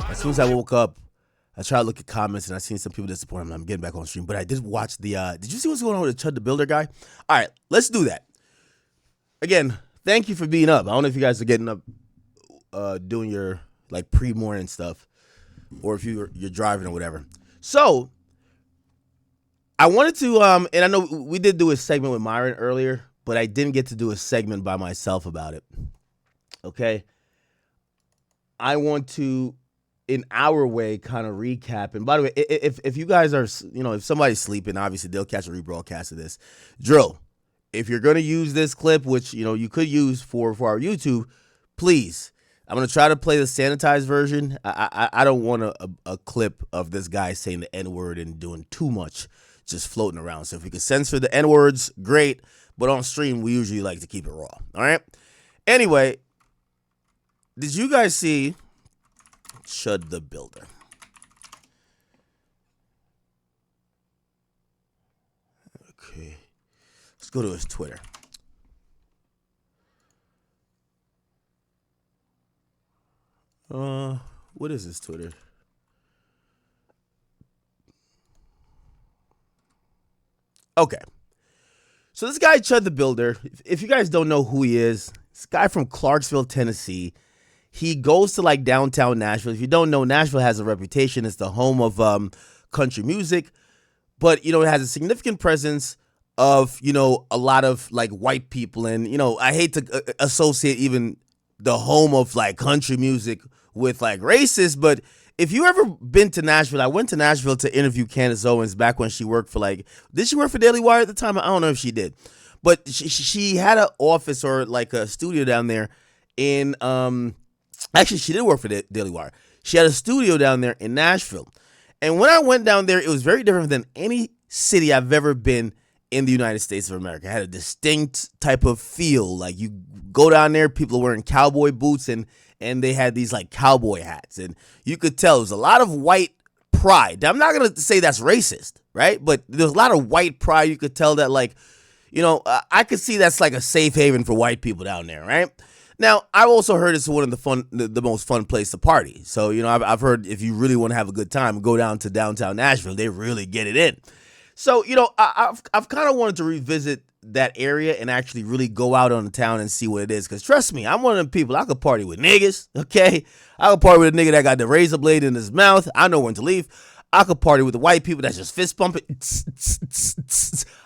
As soon as I woke up, I tried to look at comments and I seen some people disappointed. I'm getting back on stream, but I did watch the. Did you see what's going on with the Chud the Builder guy? All right, let's do that. Again, thank you for being up. I don't know if you guys are getting up, doing your like pre-morning stuff, or if you're driving or whatever. So I wanted to, and I know we did do a segment with Myron earlier, but I didn't get to do a segment by myself about it. Okay, I want to, in our way, kind of recap. And by the way, if you guys are, if somebody's sleeping, obviously they'll catch a rebroadcast of this. Drill. If you're going to use this clip, which, you could use for our YouTube, please, I'm going to try to play the sanitized version. I don't want a clip of this guy saying the N-word and doing too much, just floating around. So if we could censor the N-words, great. But on stream, we usually like to keep it raw. All right? Anyway, did you guys see Chud the Builder? Okay. Let's go to his Twitter. What is his Twitter? Okay. So this guy, Chud the Builder, if you guys don't know who he is, this guy from Clarksville, Tennessee. He goes to like downtown Nashville. If you don't know, Nashville has a reputation. It's the home of country music. But, it has a significant presence of, a lot of like white people. And, I hate to associate even the home of like country music with like racist. But if you ever been to Nashville, I went to Nashville to interview Candace Owens back when she worked for did she work for Daily Wire at the time? I don't know if she did. But she had an office or like a studio down there in, actually, she did work for the Daily Wire. She had a studio down there in Nashville. And when I went down there, it was very different than any city I've ever been in the United States of America. It had a distinct type of feel. Like you go down there, people are wearing cowboy boots and they had these like cowboy hats. And you could tell it was a lot of white pride. Now, I'm not going to say that's racist, right? But there's a lot of white pride. You could tell that like, I could see that's like a safe haven for white people down there, right? Now, I've also heard it's one of the most fun place to party. So, I've heard if you really want to have a good time, go down to downtown Nashville. They really get it in. So, I've kind of wanted to revisit that area and actually really go out on the town and see what it is. Because trust me, I'm one of them people. I could party with niggas, okay? I could party with a nigga that got the razor blade in his mouth. I know when to leave. I could party with the white people that's just fist pumping.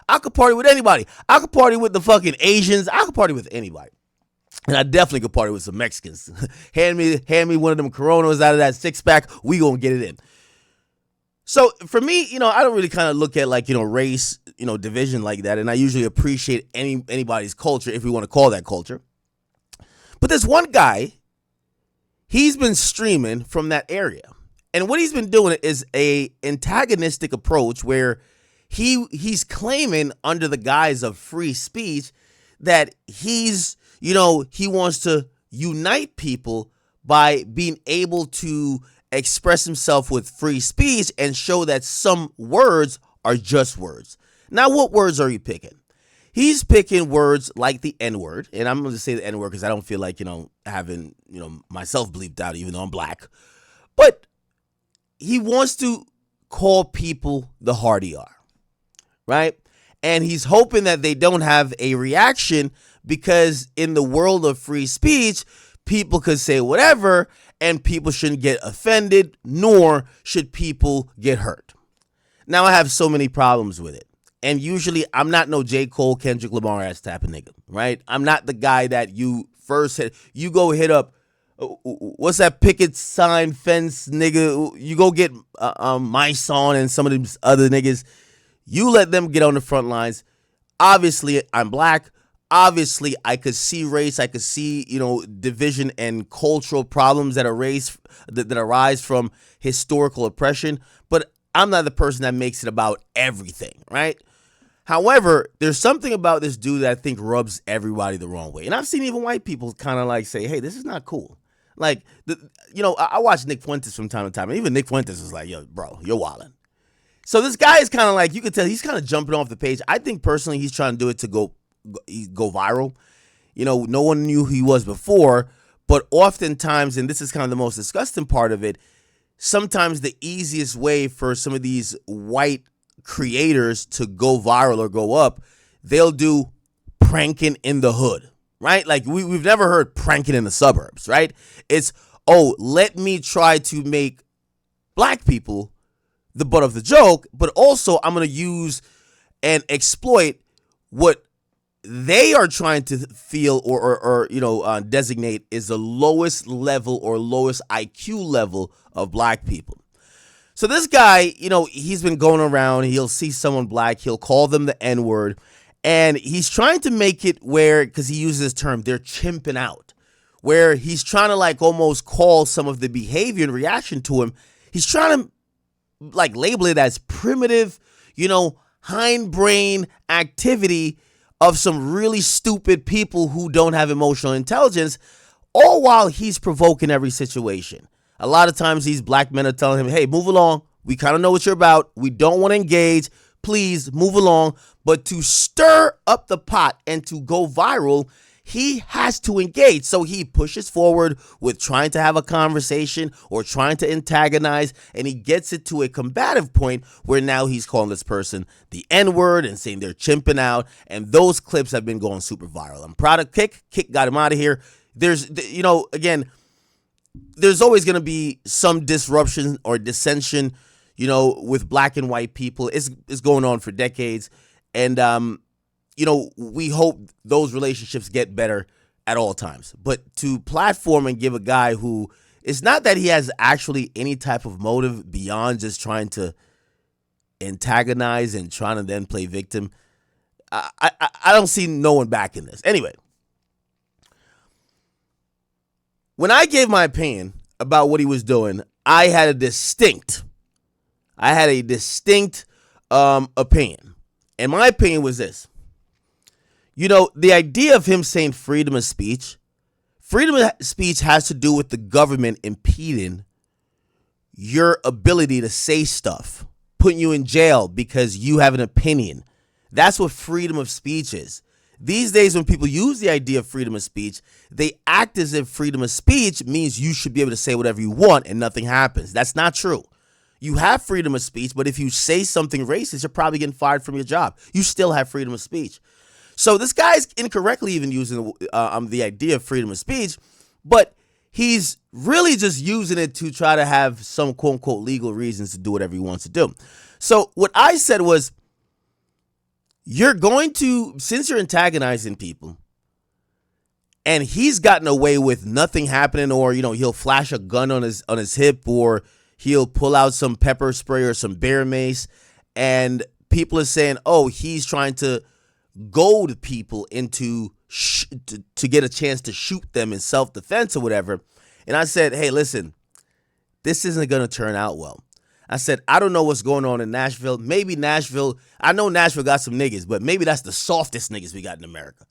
I could party with anybody. I could party with the fucking Asians. I could party with anybody. And I definitely could party with some Mexicans. hand me one of them Coronas out of that six-pack. We gonna get it in. So for me, I don't really kind of look at like, race, division like that. And I usually appreciate anybody's culture, if we want to call that culture. But there's one guy, he's been streaming from that area. And what he's been doing is a antagonistic approach where he's claiming under the guise of free speech that he's, he wants to unite people by being able to express himself with free speech and show that some words are just words. Now, what words are you picking? He's picking words like the N-word, and I'm going to say the N-word because I don't feel like, having, myself bleeped out even though I'm black. But he wants to call people the hard ER, right? And he's hoping that they don't have a reaction because in the world of free speech, people could say whatever and people shouldn't get offended, nor should people get hurt. Now, I have so many problems with it. And usually I'm not no J. Cole, Kendrick Lamar ass type of nigga, right? I'm not the guy that you first hit. You go hit up, what's that picket sign fence nigga? You go get my son and some of these other niggas. You let them get on the front lines. Obviously, I'm black. Obviously, I could see race. I could see, division and cultural problems that arise from historical oppression. But I'm not the person that makes it about everything, right? However, there's something about this dude that I think rubs everybody the wrong way. And I've seen even white people kind of like say, hey, this is not cool. Like, I watch Nick Fuentes from time to time. And even Nick Fuentes is like, yo, bro, you're wildin'. So this guy is kind of like, you could tell he's kind of jumping off the page. I think personally he's trying to do it to go viral. No one knew who he was before, but But oftentimes, and this is kind of the most disgusting part of it, sometimes the easiest way for some of these white creators to go viral or go up, they'll do pranking in the hood, right? Like we've never heard pranking in the suburbs, right? It's, oh, let me try to make black people the butt of the joke, but also I'm going to use and exploit what they are trying to feel or designate is the lowest level or lowest IQ level of black people. So this guy, he's been going around, he'll see someone black, he'll call them the N-word, and he's trying to make it where, because he uses this term, they're chimping out, where he's trying to like almost call some of the behavior and reaction to him. He's trying to like label it as primitive, hindbrain activity of some really stupid people who don't have emotional intelligence, all while he's provoking every situation. A lot of times these black men are telling him, hey, move along. We kind of know what you're about. We don't want to engage. Please move along. But to stir up the pot and to go viral, he has to engage. So he pushes forward with trying to have a conversation or trying to antagonize, and he gets it to a combative point where now he's calling this person the N-word and saying they're chimping out, and those clips have been going super viral. I'm proud of Kick. Kick got him out of here. There's, again, there's always going to be some disruption or dissension, with black and white people. It's going on for decades, and we hope those relationships get better at all times. But to platform and give a guy who, it's not that he has actually any type of motive beyond just trying to antagonize and trying to then play victim, I don't see no one backing this. Anyway, when I gave my opinion about what he was doing, I had a distinct opinion. And my opinion was this. The idea of him saying freedom of speech has to do with the government impeding your ability to say stuff, putting you in jail because you have an opinion. That's what freedom of speech is. These days, when people use the idea of freedom of speech, they act as if freedom of speech means you should be able to say whatever you want and nothing happens. That's not true. You have freedom of speech, but if you say something racist, you're probably getting fired from your job. You still have freedom of speech. So this guy's incorrectly even using the idea of freedom of speech, but he's really just using it to try to have some quote unquote legal reasons to do whatever he wants to do. So what I said was, since you're antagonizing people and he's gotten away with nothing happening, or, he'll flash a gun on his hip, or he'll pull out some pepper spray or some bear mace, and people are saying, oh, he's trying to goad people into to get a chance to shoot them in self-defense or whatever. And I said, hey, listen, this isn't going to turn out well. I said, I don't know what's going on in Nashville. Maybe Nashville, I know Nashville got some niggas, but maybe that's the softest niggas we got in America.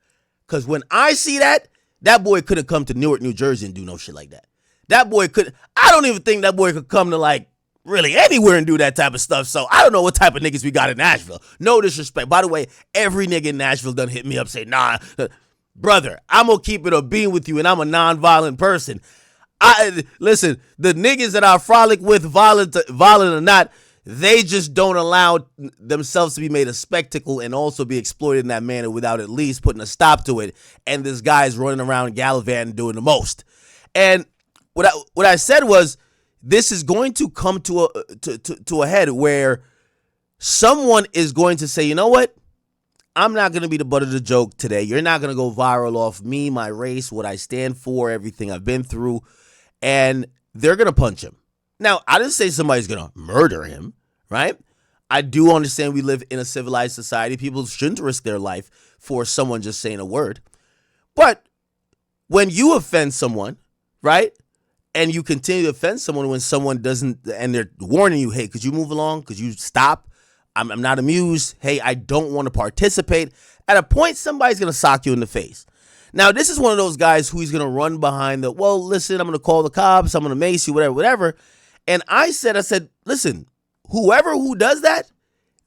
Because when I see that boy couldn't come to Newark, New Jersey and do no shit like that. I don't even think that boy could come to like really anywhere and do that type of stuff. So I don't know what type of niggas we got in Nashville. No disrespect. By the way, every nigga in Nashville done hit me up, say, nah, brother, I'm going to keep it a bean with you, and I'm a non-violent person. Listen, the niggas that I frolic with, violent or not, they just don't allow themselves to be made a spectacle and also be exploited in that manner without at least putting a stop to it. And this guy's running around gallivanting doing the most. And what I said was, this is going to come to a head where someone is going to say, you know what? I'm not going to be the butt of the joke today. You're not going to go viral off me, my race, what I stand for, everything I've been through. And they're going to punch him. Now, I didn't say somebody's going to murder him, right? I do understand we live in a civilized society. People shouldn't risk their life for someone just saying a word. But when you offend someone, right? And you continue to offend someone when someone doesn't, and they're warning you, hey, could you move along? Could you stop? I'm not amused. Hey, I don't want to participate. At a point, somebody's going to sock you in the face. Now, this is one of those guys who he's going to run behind well, listen, I'm going to call the cops. I'm going to mace you, whatever. And I said, listen, whoever who does that,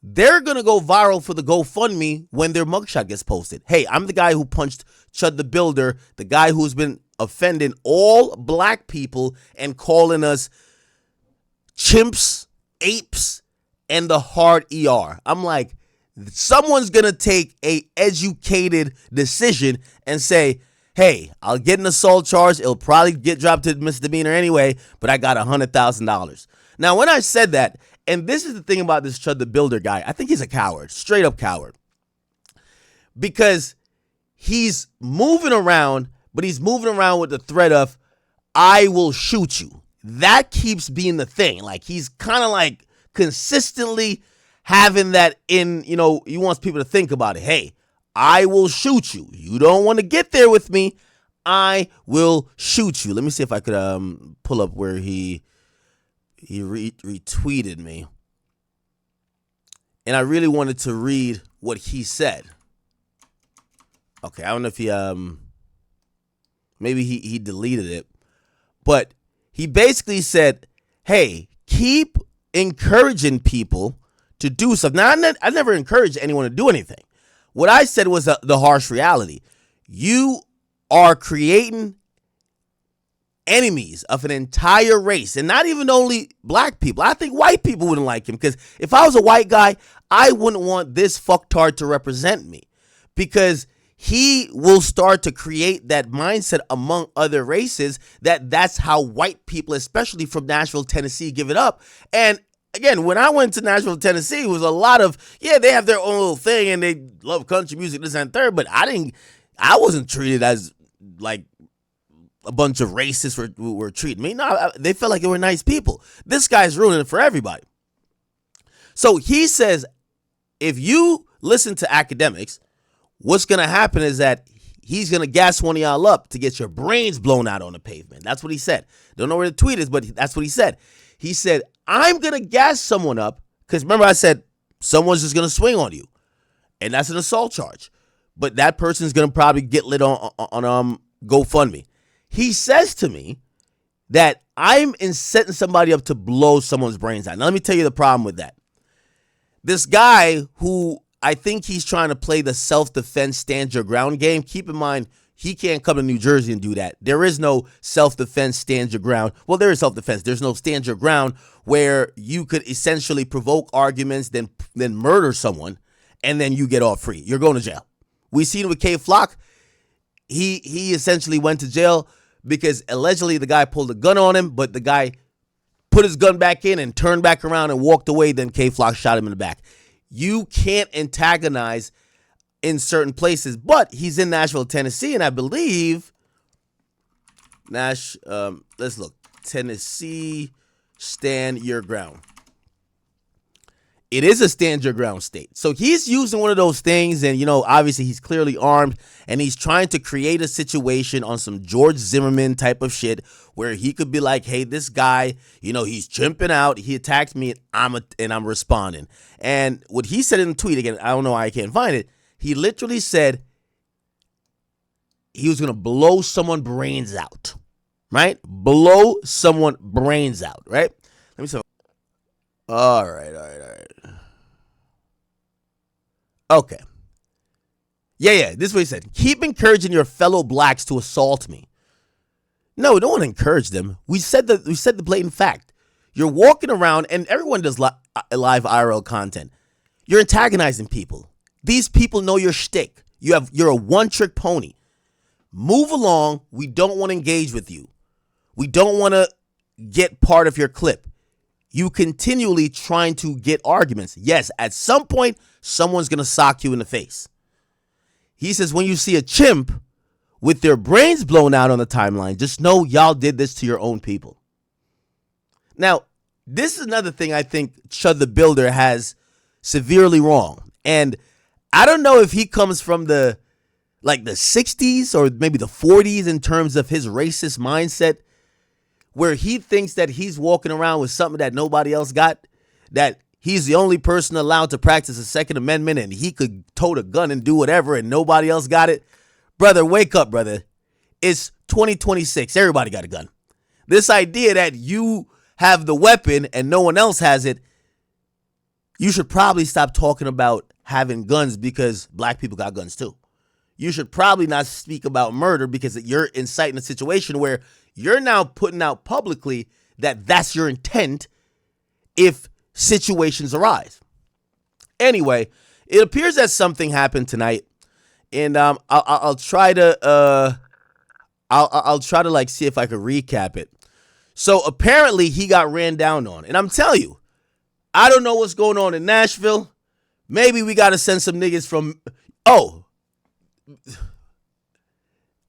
they're going to go viral for the GoFundMe when their mugshot gets posted. Hey, I'm the guy who punched Chud the Builder, the guy who's been offending all black people and calling us chimps, apes, and the hard ER. I'm like, someone's going to take a educated decision and say, hey, I'll get an assault charge. It'll probably get dropped to misdemeanor anyway, but I got $100,000. Now, when I said that, and this is the thing about this Chud the Builder guy, I think he's a coward, straight up coward. Because he's moving around, but he's moving around with the threat of, I will shoot you. That keeps being the thing. Like, he's kind of like consistently having that in, he wants people to think about it. Hey, I will shoot you. You don't want to get there with me. I will shoot you. Let me see if I could pull up where he retweeted me. And I really wanted to read what he said. Okay, I don't know if he maybe he deleted it. But he basically said, hey, keep encouraging people to do stuff. Now, I never encouraged anyone to do anything. What I said was the harsh reality. You are creating enemies of an entire race, and not even only black people. I think white people wouldn't like him, because if I was a white guy, I wouldn't want this fucktard to represent me, because he will start to create that mindset among other races that's how white people, especially from Nashville, Tennessee, give it up. And again, when I went to Nashville, Tennessee, it was a lot of, they have their own little thing and they love country music, this and third, but I wasn't treated as like a bunch of racists were treating me. No, they felt like they were nice people. This guy's ruining it for everybody. So he says, if you listen to Akademiks, what's going to happen is that he's going to gas one of y'all up to get your brains blown out on the pavement. That's what he said. Don't know where the tweet is, but that's what he said. He said, I'm going to gas someone up, because remember I said someone's just going to swing on you, and that's an assault charge. But that person's going to probably get lit on GoFundMe. He says to me that I'm setting somebody up to blow someone's brains out. Now, let me tell you the problem with that. This guy who I think he's trying to play the self-defense stand your ground game. Keep in mind, he can't come to New Jersey and do that. There is no self-defense stand your ground. Well, there is self-defense. There's no stand your ground where you could essentially provoke arguments, then murder someone, and then you get off free. You're going to jail. We seen it with K Flock. He essentially went to jail because allegedly the guy pulled a gun on him, but the guy put his gun back in and turned back around and walked away. Then K Flock shot him in the back. You can't antagonize in certain places, but he's in Nashville, Tennessee, and I believe let's look. Tennessee, stand your ground. It is a stand your ground state. So he's using one of those things, and obviously he's clearly armed, and he's trying to create a situation on some George Zimmerman type of shit where he could be like, hey, this guy, he's chimping out, he attacked me, and I'm responding. And what he said in the tweet, again, I don't know why I can't find it, he literally said he was going to blow someone's brains out, right? Blow someone's brains out, right? Let me see. All right. Okay. Yeah, this is what he said. Keep encouraging your fellow blacks to assault me. No, don't want to encourage them. We said the blatant fact. You're walking around, and everyone does live IRL content. You're antagonizing people. These people know your shtick. You're a one-trick pony. Move along. We don't want to engage with you. We don't want to get part of your clip. You continually trying to get arguments. Yes, at some point, someone's going to sock you in the face. He says, when you see a chimp with their brains blown out on the timeline, just know y'all did this to your own people. Now, this is another thing I think Chud the Builder has severely wrong. And I don't know if he comes from the 60s or maybe the 40s in terms of his racist mindset, where he thinks that he's walking around with something that nobody else got, that he's the only person allowed to practice the Second Amendment and he could tote a gun and do whatever and nobody else got it. Brother, wake up, brother. It's 2026. Everybody got a gun. This idea that you have the weapon and no one else has it, you should probably stop talking about having guns, because black people got guns too. you should probably not speak about murder because you're inciting a situation where you're now putting out publicly that that's your intent if situations arise. Anyway, it appears that something happened tonight, and I'll try to I'll try to like see if I could recap it. So apparently he got ran down on, and I'm telling you, I don't know what's going on in Nashville. Maybe we got to send some niggas from. Oh,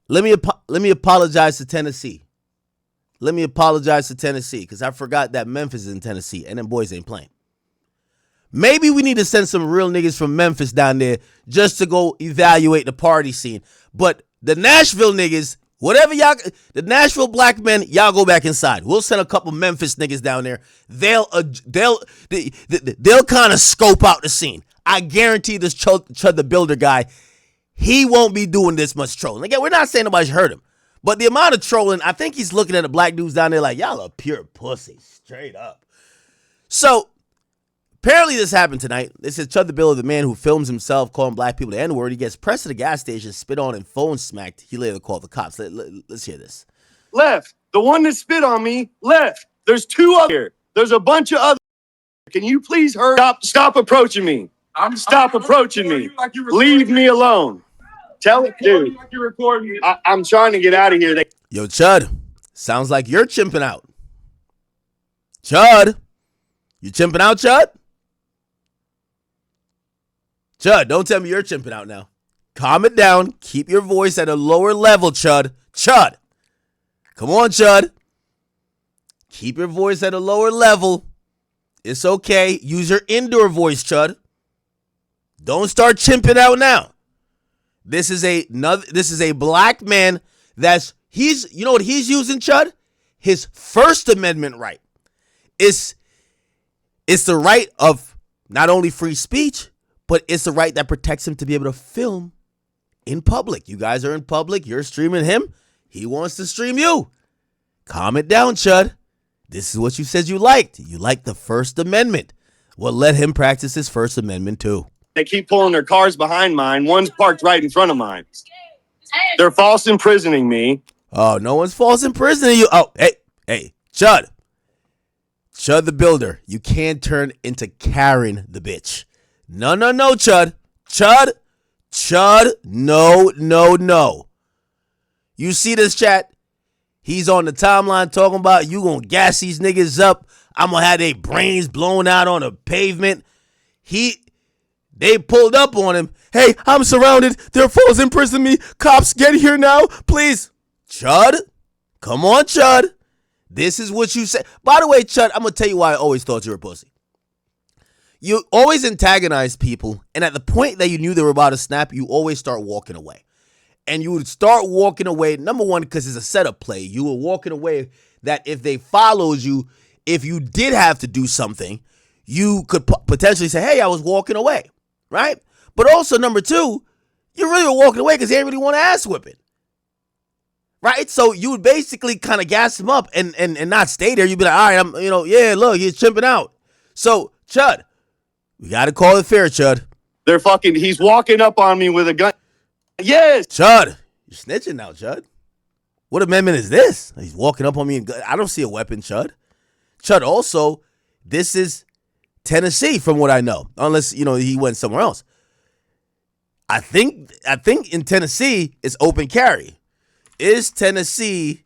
let me apologize to Tennessee. Let me apologize to Tennessee because I forgot that Memphis is in Tennessee and them boys ain't playing. Maybe we need to send some real niggas from Memphis down there just to go evaluate the party scene. But the Nashville niggas, whatever y'all, the Nashville black men, y'all go back inside. We'll send a couple Memphis niggas down there. They'll kind of scope out the scene. I guarantee this Chud the Builder guy, he won't be doing this much trolling. Again, we're not saying nobody hurt him. But the amount of trolling, I think he's looking at the black dudes down there like, y'all are pure pussy, straight up. So, apparently this happened tonight. This is Chud the Builder, the man who films himself calling black people the N-word. He gets pressed at a gas station, spit on, and phone smacked. He later called the cops. Let's hear this. Left. The one that spit on me, left. There's two up here. There's a bunch of other. Can you please hurry? Stop approaching me. Stop approaching me. Leave me alone. Tell it, dude. I'm trying to get out of here. Yo, Chud, sounds like you're chimping out. Chud, you chimping out, Chud? Chud, don't tell me you're chimping out now. Calm it down. Keep your voice at a lower level, Chud. Chud. Come on, Chud. Keep your voice at a lower level. It's okay. Use your indoor voice, Chud. Don't start chimping out now. This is a black man you know what he's using, Chud? His First Amendment right. It's the right of not only free speech, but it's the right that protects him to be able to film in public. You guys are in public. You're streaming him. He wants to stream you. Calm it down, Chud. This is what you said you liked. You liked the First Amendment. Well, let him practice his First Amendment too. They keep pulling their cars behind mine. One's parked right in front of mine. They're false imprisoning me. Oh, no one's false imprisoning you. Oh, hey, Chud. Chud the Builder. You can't turn into Karen the bitch. No, Chud. Chud, no. You see this chat? He's on the timeline talking about you gonna gas these niggas up. I'm gonna have their brains blown out on the pavement. They pulled up on him. Hey, I'm surrounded. They're false imprisoning me. Cops, get here now, please. Chud, come on, Chud. This is what you said. By the way, Chud, I'm going to tell you why I always thought you were a pussy. You always antagonize people, and at the point that you knew they were about to snap, you always start walking away. And you would start walking away, number one, because it's a setup play. You were walking away that if they followed you, if you did have to do something, you could potentially say, hey, I was walking away. Right? But also, number two, you really were walking away because they didn't really want to ass whip it. Right? So you would basically kind of gas him up and not stay there. You'd be like, all right, yeah, look, he's chimping out. So, Chud, we got to call it fair, Chud. He's walking up on me with a gun. Yes. Chud, you're snitching now, Chud. What amendment is this? He's walking up on me. I don't see a weapon, Chud. Chud, also, this is Tennessee, from what I know, unless he went somewhere else. I think in Tennessee it's open carry. Is Tennessee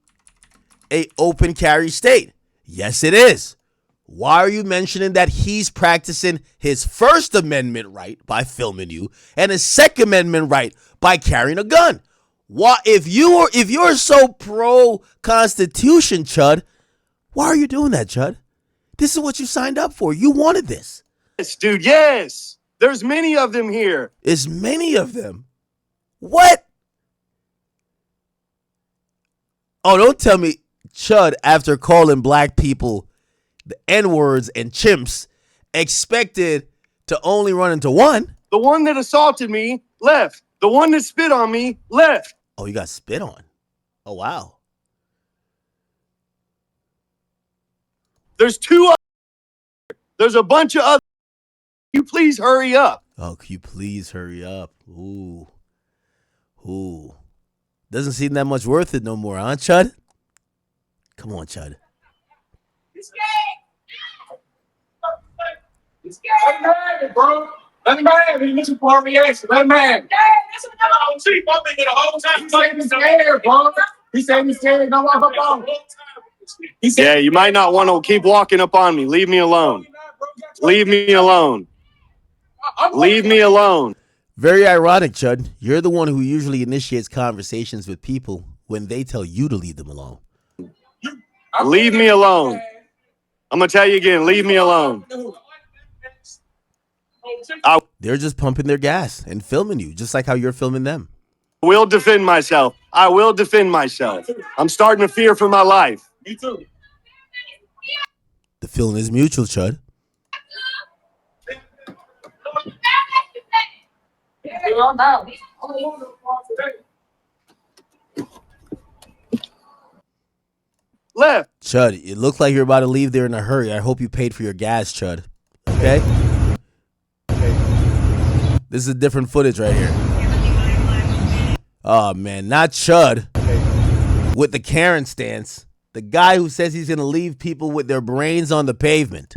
a open carry state? Yes, it is. Why are you mentioning that he's practicing his First Amendment right by filming you and his Second Amendment right by carrying a gun? Why, if you're so pro Constitution, Chud, why are you doing that, Chud? This is what you signed up for. You wanted this. Yes, dude, yes. There's many of them here. There's many of them. What? Oh, don't tell me Chud, after calling black people the N-words and chimps, expected to only run into one. The one that assaulted me left. The one that spit on me left. Oh, you got spit on. Oh, wow. There's two other. There's a bunch of other. Can you please hurry up? Oh, can you please hurry up? Ooh. Ooh. Doesn't seem that much worth it no more, huh, Chud? Come on, Chud. Let him have it, bro. Let him have it. He looking for a reaction. Let him have it. He said he's scared, bro. He said he's scared. Don't walk up on him. Yeah, you might not want to keep walking up on me. Leave me alone. Leave me alone. Leave me alone. Very ironic, Chud. You're the one who usually initiates conversations with people when they tell you to leave them alone. Leave me alone. I'm going to tell you again, leave me alone. They're just pumping their gas and filming you, just like how you're filming them. I will defend myself. I will defend myself. I'm starting to fear for my life. Me too. The feeling is mutual, Chud. Left. Chud, it looked like you're about to leave there in a hurry. I hope you paid for your gas, Chud. Okay? This is different footage right here. Oh, man. Not Chud. With the Karen stance. The guy who says he's going to leave people with their brains on the pavement.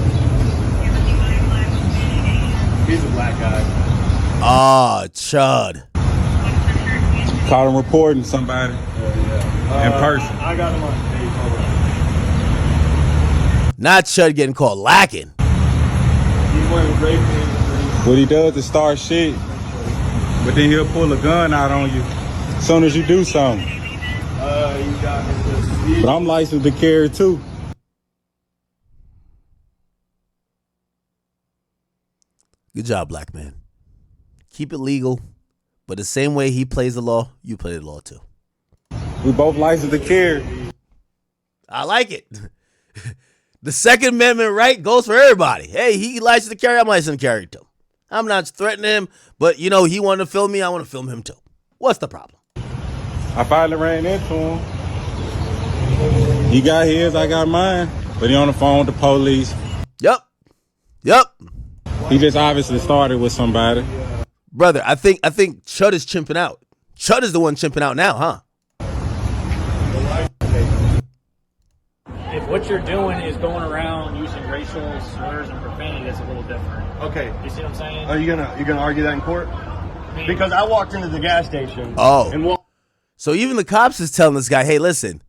He's a black guy. Oh, Chud. Caught him reporting somebody in person. I got him on tape. Not Chud getting caught lacking. He's wearing great things. What he does is start shit, but then he'll pull a gun out on you as soon as you do something. You got me. But I'm licensed to carry too. Good job, black man. Keep it legal, but the same way he plays the law, you play the law too. We both licensed to carry. I like it. The Second Amendment right goes for everybody. Hey, he licensed to carry, I'm licensed to carry too. I'm not threatening him, but you know, he wanted to film me, I want to film him too. What's the problem? I finally ran into him. He got his, I got mine, but he on the phone with the police. Yep. He just obviously started with somebody. Brother, I think Chud is chimping out. Chud is the one chimping out now, huh? If what you're doing is going around using racial slurs and profanity, that's a little different. Okay. You see what I'm saying? Are you gonna argue that in court? Because I walked into the gas station. Oh. And So even the cops is telling this guy, hey, listen,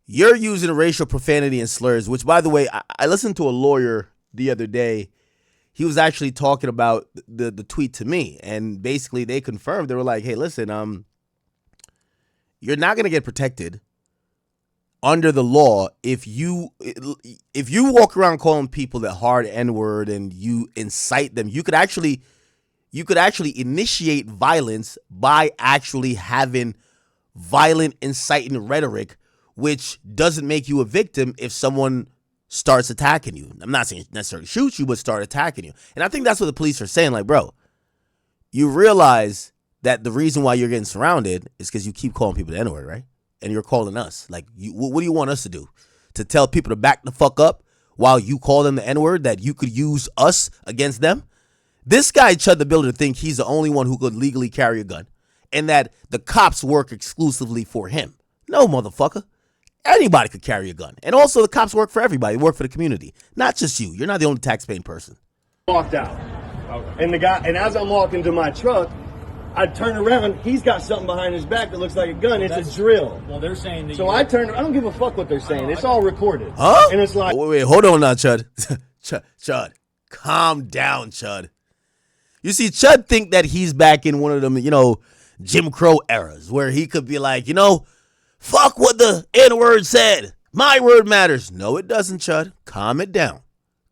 you're using racial profanity and slurs, which, by the way, I listened to a lawyer the other day. He was actually talking about the tweet to me, and basically they confirmed. They were like, hey, listen, you're not going to get protected under the law if you walk around calling people the hard N-word and you incite them. You could actually initiate violence by actually having violent, inciting rhetoric, which doesn't make you a victim if someone starts attacking you. I'm not saying necessarily shoot you, but start attacking you. And I think that's what the police are saying. Like, bro, you realize that the reason why you're getting surrounded is because you keep calling people the N-word, right? And you're calling us. Like, what do you want us to do? To tell people to back the fuck up while you call them the N-word, that you could use us against them? This guy, Chud the Builder, think he's the only one who could legally carry a gun and that the cops work exclusively for him. No, motherfucker. Anybody could carry a gun. And also the cops work for everybody. They work for the community. Not just you. You're not the only taxpaying person. walked out. And as I'm walking to my truck, I turn around. He's got something behind his back that looks like a gun. It's a drill. Well, they're saying that. So I turn. I don't give a fuck what they're saying. It's all recorded. Huh? And it's like, wait, hold on now, Chud. Chud, calm down, Chud. You see, Chud think that he's back in one of them, Jim Crow eras where he could be like, fuck what the N-word said. My word matters. No, it doesn't, Chud. Calm it down.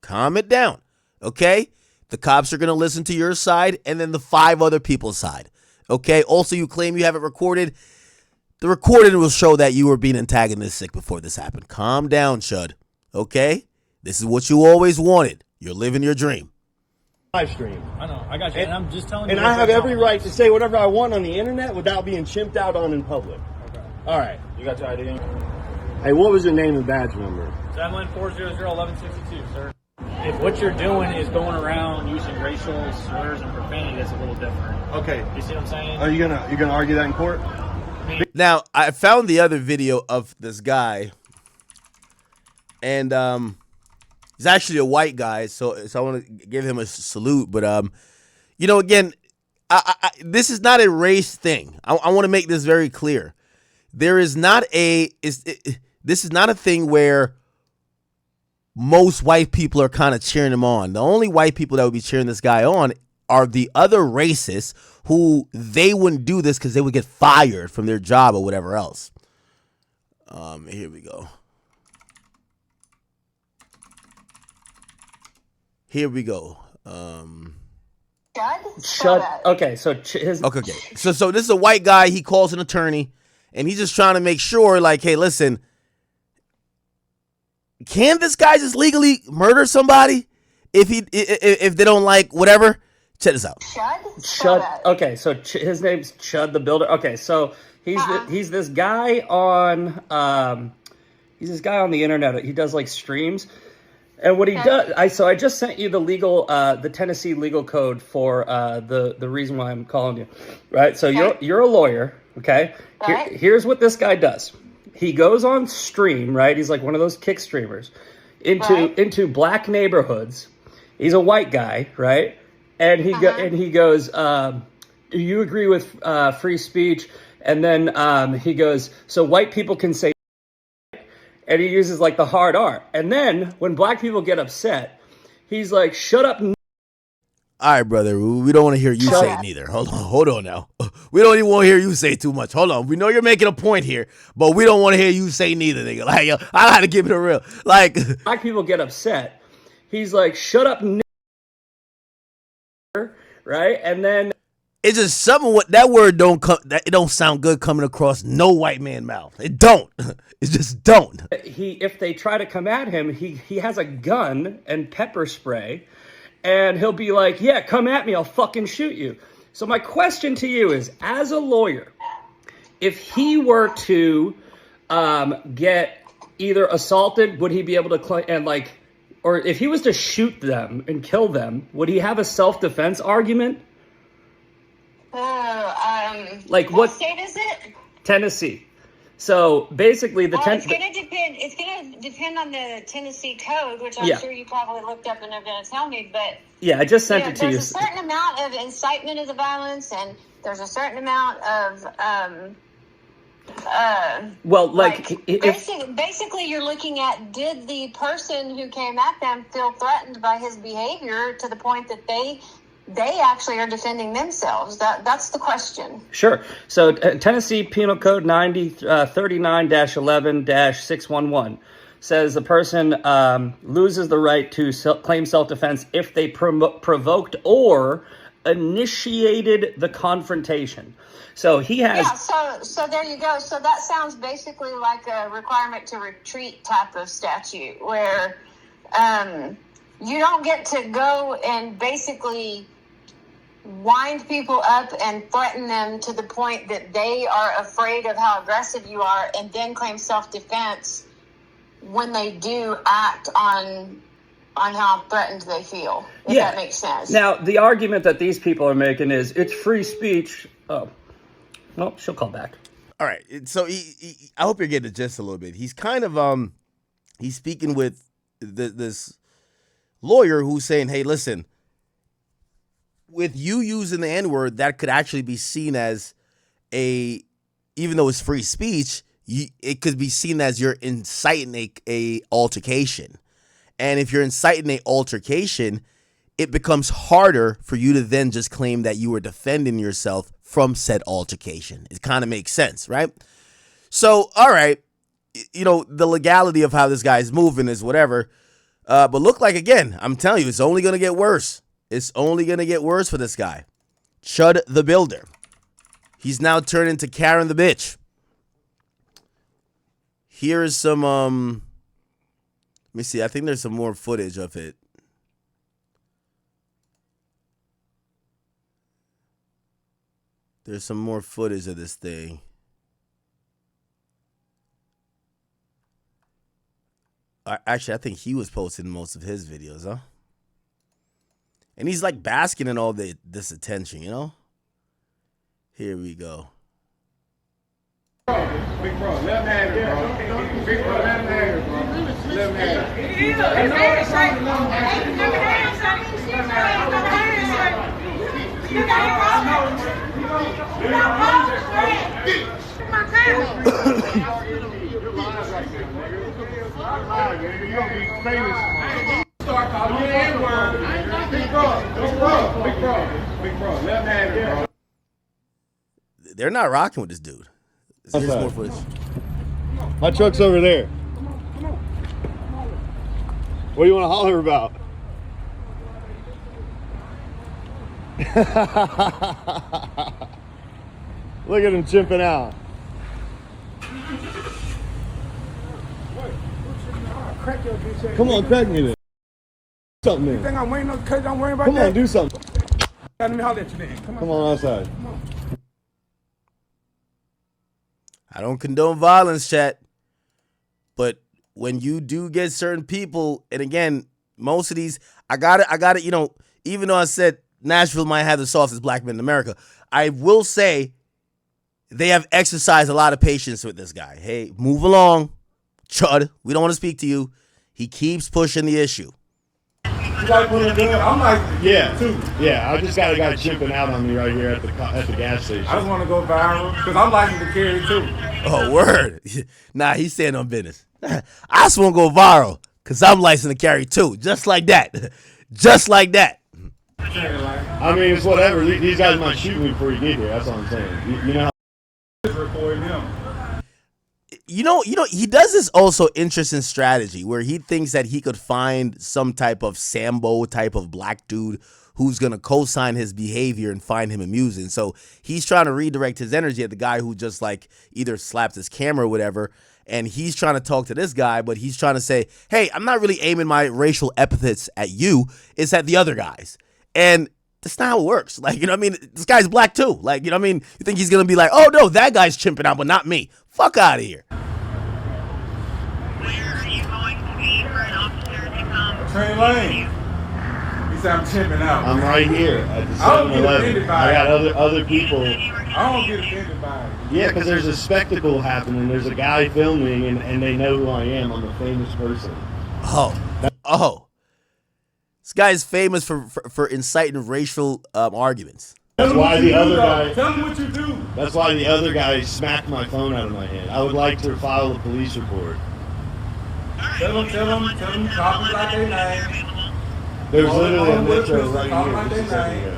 Calm it down. Okay? The cops are going to listen to your side and then the 5 other people's side. Okay? Also, you claim you have it recorded. The recording will show that you were being antagonistic before this happened. Calm down, Chud. Okay? This is what you always wanted. You're living your dream. live stream. I know. I got you. And I'm just telling you. And I have every right to say whatever I want on the internet without being chimped out on in public. Okay. All right. You got your ID? Hey, what was your name and badge number? 714001162, sir. If what you're doing is going around using racial slurs and profanity, that's a little different. Okay. You see what I'm saying? Are you gonna argue that in court? Now, I found the other video of this guy, and he's actually a white guy, so I want to give him a salute. But you know, again, this is not a race thing. I want to make this very clear. There is not this is not a thing where most white people are kind of cheering him on. The only white people that would be cheering this guy on are the other racists who they wouldn't do this because they would get fired from their job or whatever else. Here we go. Here we go. Chud. Okay, so Okay. So this is a white guy. He calls an attorney, and he's just trying to make sure, like, hey, listen, can this guy just legally murder somebody if they don't like whatever? Check this out. Chud. Okay, so his name's Chud the Builder. Okay, so he's this guy on the internet. He does like streams, and what he does. I just sent you the Tennessee legal code for the reason why I'm calling you, right? So you're a lawyer, okay? Here's what this guy does. He goes on stream, right? He's like one of those kick streamers into black neighborhoods. He's a white guy, right? And he goes, do you agree with free speech? And then he goes, so white people can say, and he uses like the hard R. And then when black people get upset, he's like, shut up. All right, brother. We don't want to hear you say it neither. Hold on now. We don't even want to hear you say too much. Hold on. We know you're making a point here, but we don't want to hear you say neither, nigga. Like, yo, I gotta give it a real. Like, black people get upset. He's like, shut up, right? And then it's just something what that word it don't sound good coming across no white man mouth. It don't. It just don't. If they try to come at him, he has a gun and pepper spray, and he'll be like, yeah, come at me, I'll fucking shoot you. So my question to you is, as a lawyer, if he were to get either assaulted, would he be able to claim, and like, or if he was to shoot them and kill them, would he have a self-defense argument? Like what state is it? Tennessee. So basically, it's going to depend. It's going to depend on the Tennessee code, which I'm sure you probably looked up and are going to tell me. But yeah, I just sent it to you. There's a certain amount of incitement of the violence, and there's a certain amount of basically, you're looking at, did the person who came at them feel threatened by his behavior to the point that they actually are defending themselves? That's the question. Sure. So Tennessee Penal Code 39-11-611 says the person loses the right to claim self-defense if they provoked or initiated the confrontation. So he has... Yeah, so there you go. So that sounds basically like a requirement to retreat type of statute where you don't get to go and basically wind people up and threaten them to the point that they are afraid of how aggressive you are and then claim self-defense when they do act on how threatened they feel, if that makes sense. Now, the argument that these people are making is it's free speech. Oh, well, she'll call back. All right. So I hope you're getting the gist a little bit. He's kind of he's speaking with this lawyer who's saying, hey, listen, with you using the N-word, that could actually be seen as even though it's free speech, it could be seen as you're inciting a altercation. And if you're inciting a altercation, it becomes harder for you to then just claim that you were defending yourself from said altercation. It kind of makes sense, right? So, all right, the legality of how this guy's moving is whatever. But look like, again, I'm telling you, it's only going to get worse. It's only going to get worse for this guy. Chud the Builder. He's now turned into Karen the Bitch. Here is some, let me see. I think there's some more footage of it. There's some more footage of this thing. Actually, I think he was posting most of his videos, huh? And he's like basking in all this attention, you know? Here we go. Big bro, let him have it, bro. Big bro, let him have it, bro. Let him have it. You're gonna be famous. Start calling me N-word. Big bro, let him have it, bro. They're not rocking with this dude. There's more footage. My truck's over there. What do you want to holler about? Look at him chimping out. Come on, crack me then. Something You then. think I'm waiting on because I'm worrying about Come that? on, do something. Let me holler at you then. Come on. Come on outside. I don't condone violence, chat. But when you do get certain people, and again, most of these, I got it, you know, even though I said Nashville might have the softest black men in America, I will say they have exercised a lot of patience with this guy. Hey, move along, Chud. We don't want to speak to you. He keeps pushing the issue. You gotta put it good. I'm like, Yeah, too. yeah. I just got a guy chimping out on me right here at the gas station. I just want to go viral because I'm licensed to carry too. Oh, word. Nah, he's staying on business. I just want to go viral because I'm licensed to carry too. Just like that. Just like that. I mean, it's whatever. These guys might shoot me before you get here. That's all I'm saying. You know. Recording him. You know, he does this also interesting strategy where he thinks that he could find some type of Sambo type of black dude who's going to co-sign his behavior and find him amusing. So he's trying to redirect his energy at the guy who just like either slapped his camera or whatever. And he's trying to talk to this guy, but he's trying to say, hey, I'm not really aiming my racial epithets at you. It's at the other guys. And that's not how it works. Like, you know what I mean? This guy's black too. Like, you know what I mean? You think he's going to be like, oh, no, that guy's chimping out, but not me. Fuck out of here. Where are you going to be for an officer to come? Train lane. He said I'm chimping out. I'm right here at the I don't get 7-Eleven. offended by I got it. other people. I don't get offended by it. Yeah, because there's a spectacle happening. There's a guy filming, and they know who I am. I'm a famous person. Oh. This guy is famous for inciting racial arguments. That's why the other guy. Tell him what you do. That's why the other guy smacked my phone out of my hand. I would like to file a police report. Tell them, call me like they name. There's All literally a the metro witnesses, right call here. my Just a name. second ago.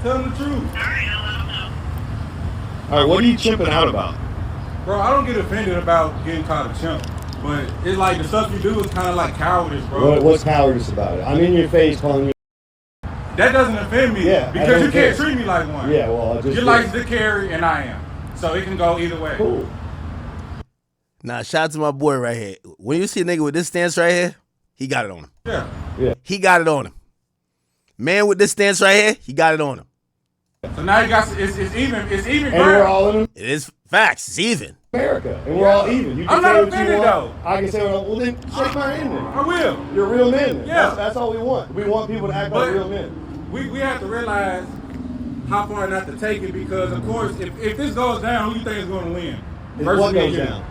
Tell them the truth. All right, what are you chimping out about? Bro, I don't get offended about getting caught a chimp. But it's like the stuff you do is kind of like cowardice, bro. What's cowardice about it? I'm in your face calling you. That doesn't offend me. Yeah, I because don't you care. can't treat me like one. Yeah, well, I just. You're licensed to carry and I am. So it can go either way. Cool. Nah, shout out to my boy right here. When you see a nigga with this stance right here, he got it on him. Yeah. He got it on him. Man with this stance right here, he got it on him. So now you got it's even And we're all in It is facts. It's even. America, and we're all even. You can I'm not say what you offended, want. though. I can say what I want. Well, then shake my hand then. I will. You're real men then. Yeah. That's all we want. We want people to act like real men. We have to realize how far not to take it because, of course, if this goes down, who you think is going to win? If what goes down?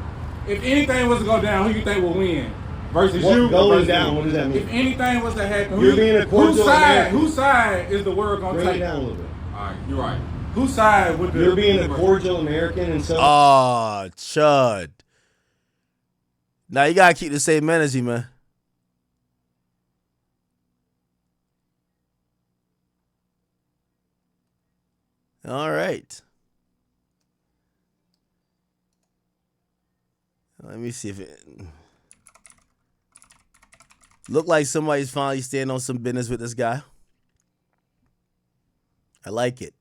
If anything was to go down, who you think will win? Versus What you? going versus down? me? What does that mean? If anything was to happen, You're being a cordial American. whose side is the world going to Bring it take? down a little bit. All right, you're right. Whose side would the... You're being a cordial American and so. Oh, Chud. Now you gotta keep the same energy, man. All right. Let me see if it look like somebody's finally standing on some business with this guy. I like it.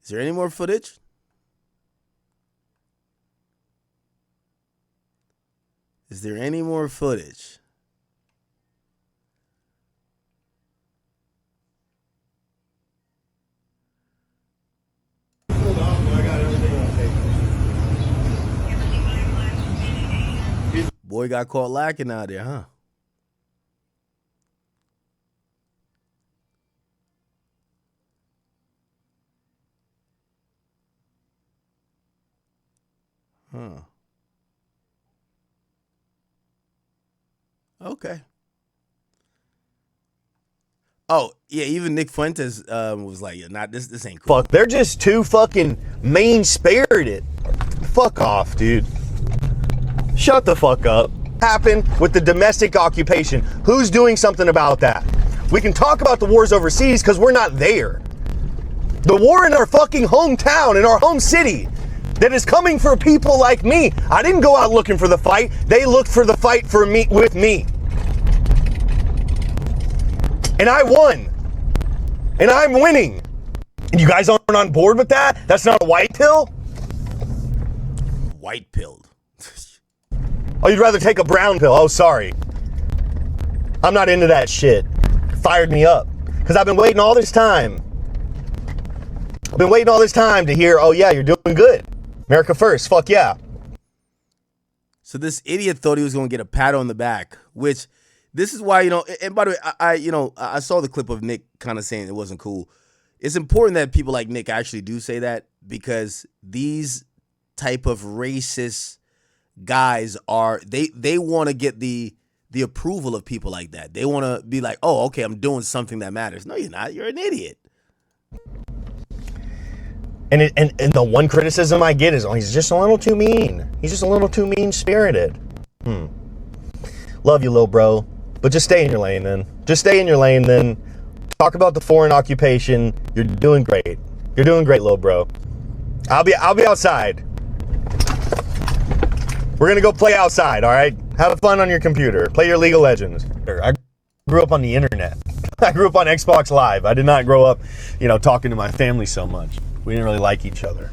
Is there any more footage? Is there any more footage? Boy got caught lacking out there, huh? Huh. Okay. Oh, yeah, even Nick Fuentes was like, yeah, not this ain't cool. Fuck, they're just too fucking mean-spirited. Fuck off, dude. Shut the fuck up. Happened with the domestic occupation. Who's doing something about that? We can talk about the wars overseas because we're not there. The war in our fucking hometown, in our home city, that is coming for people like me. I didn't go out looking for the fight. They looked for the fight for me, with me. And I won. And I'm winning. And you guys aren't on board with that? That's not a white pill? White pilled. Oh, you'd rather take a brown pill? Oh, sorry. I'm not into that shit. Fired me up. Because I've been waiting all this time. I've been waiting all this time to hear, oh yeah, you're doing good. America first, fuck yeah. So this idiot thought he was going to get a pat on the back, which this is why, and by the way, I saw the clip of Nick kind of saying it wasn't cool. It's important that people like Nick actually do say that, because these type of racist guys they want to get the approval of people like that. They want to be like, oh, okay, I'm doing something that matters. No, you're not. You're an idiot. And the one criticism I get is, oh, he's just a little too mean. He's just a little too mean-spirited. Love you, little bro. But just stay in your lane, then. Just stay in your lane, then. Talk about the foreign occupation. You're doing great. You're doing great, little bro. I'll be outside. We're gonna go play outside, all right? Have fun on your computer. Play your League of Legends. I grew up on the internet. I grew up on Xbox Live. I did not grow up, talking to my family so much. We didn't really like each other.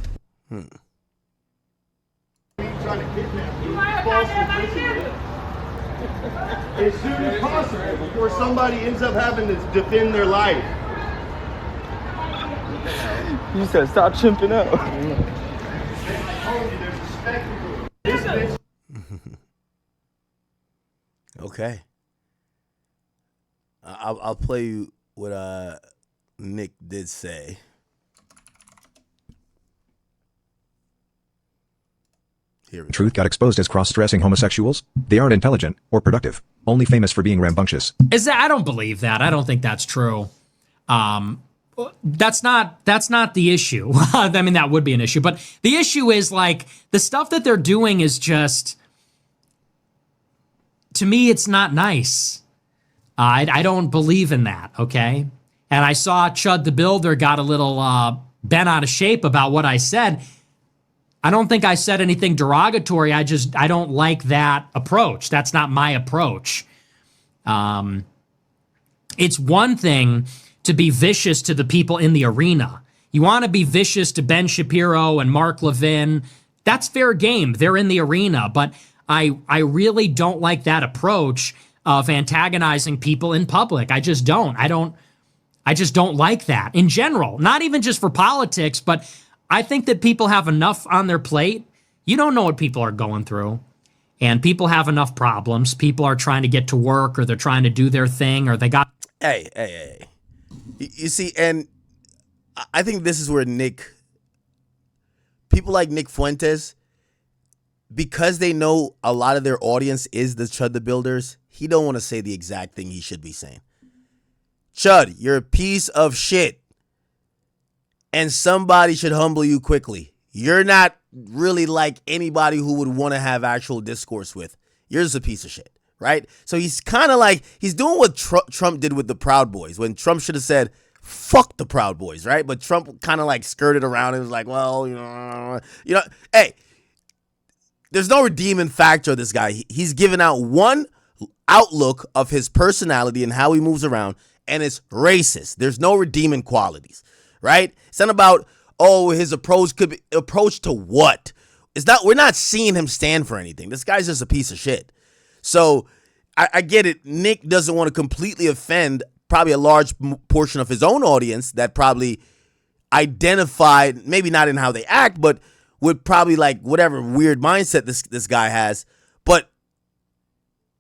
As soon as possible, before somebody ends up having to defend their life. You said stop chimping out. Okay. I'll play you what Nick did say. Truth got exposed as cross-dressing homosexuals. They aren't intelligent or productive, only famous for being rambunctious. I don't believe that. I don't think that's true. That's not the issue. I mean, that would be an issue, but the issue is like the stuff that they're doing is just, to me, it's not nice. I don't believe in that. Okay. And I saw Chud the Builder got a little bent out of shape about what I said. I don't think I said anything derogatory. I don't like that approach. That's not my approach. It's one thing to be vicious to the people in the arena. You want to be vicious to Ben Shapiro and Mark Levin. That's fair game. They're in the arena. But I really don't like that approach of antagonizing people in public. I just don't. I just don't like that in general. Not even just for politics, but I think that people have enough on their plate. You don't know what people are going through. And people have enough problems. People are trying to get to work, or they're trying to do their thing, or they got... Hey. You see, and I think this is where people like Nick Fuentes, because they know a lot of their audience is the Chud the Builders, he don't want to say the exact thing he should be saying. Chud, you're a piece of shit. And somebody should humble you quickly. You're not really like anybody who would want to have actual discourse with. You're just a piece of shit, right? So he's kind of like, he's doing what Trump did with the Proud Boys, when Trump should have said, fuck the Proud Boys, right? But Trump kind of like skirted around and was like, well, hey, there's no redeeming factor of this guy. He's given out one outlook of his personality and how he moves around, and it's racist. There's no redeeming qualities. Right? It's not about, his approach could be approach to what? It's not, we're not seeing him stand for anything. This guy's just a piece of shit. So I get it. Nick doesn't want to completely offend probably a large portion of his own audience that probably identified, maybe not in how they act, but would probably like whatever weird mindset this guy has. But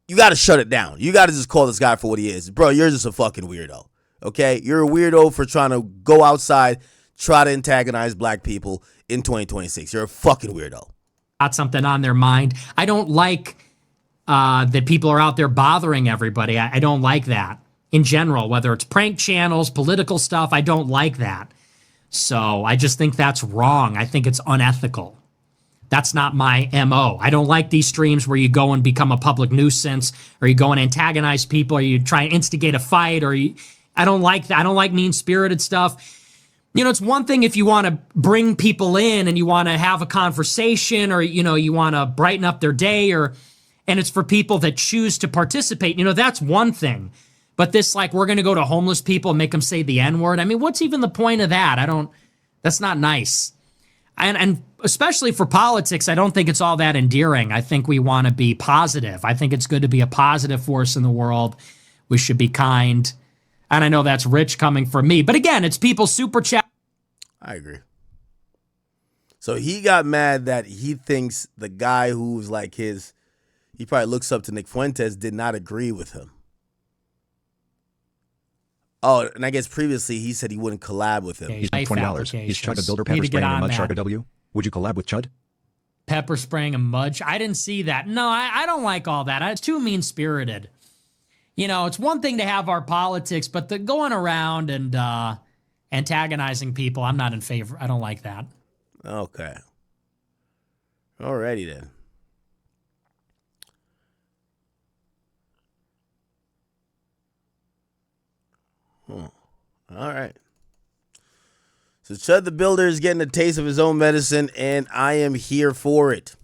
you got to shut it down. You got to just call this guy for what he is. Bro, you're just a fucking weirdo. Okay, you're a weirdo for trying to go outside, try to antagonize black people in 2026. You're a fucking weirdo. got something on their mind. I don't like that people are out there bothering everybody. I don't like that in general, whether it's prank channels, political stuff. I don't like that. So I just think that's wrong. I think it's unethical. That's not my MO. I don't like these streams where you go and become a public nuisance, or you go and antagonize people, or you try and instigate a fight, I don't like that. I don't like mean-spirited stuff. You know, it's one thing if you want to bring people in and you want to have a conversation, or, you know, you want to brighten up their day, and it's for people that choose to participate. You know, that's one thing. But this, like, we're going to go to homeless people and make them say the N-word. I mean, what's even the point of that? That's not nice. And especially for politics, I don't think it's all that endearing. I think we want to be positive. I think it's good to be a positive force in the world. We should be kind. And I know that's rich coming from me. But again, it's people super chat. I agree. So he got mad that he thinks the guy who's like he probably looks up to Nick Fuentes, did not agree with him. Oh, and I guess previously he said he wouldn't collab with him. He's paid $20. He's Chud the Builder pepper spraying a mud shark a W. Would you collab with Chud? Pepper spraying a mud. I didn't see that. No, I don't like all that. It's too mean-spirited. You know, it's one thing to have our politics, but the going around and antagonizing people, I'm not in favor. I don't like that. Okay. Alrighty then. All right. So Chud the Builder is getting a taste of his own medicine, and I am here for it.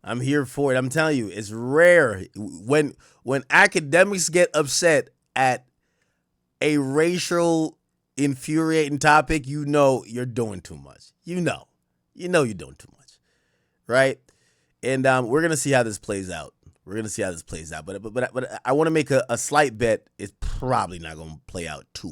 I'm here for it. I'm telling you, it's rare when academics get upset at a racial infuriating topic. You know you're doing too much. You know you're doing too much, right? And we're gonna see how this plays out. But I want to make a slight bet. It's probably not gonna play out too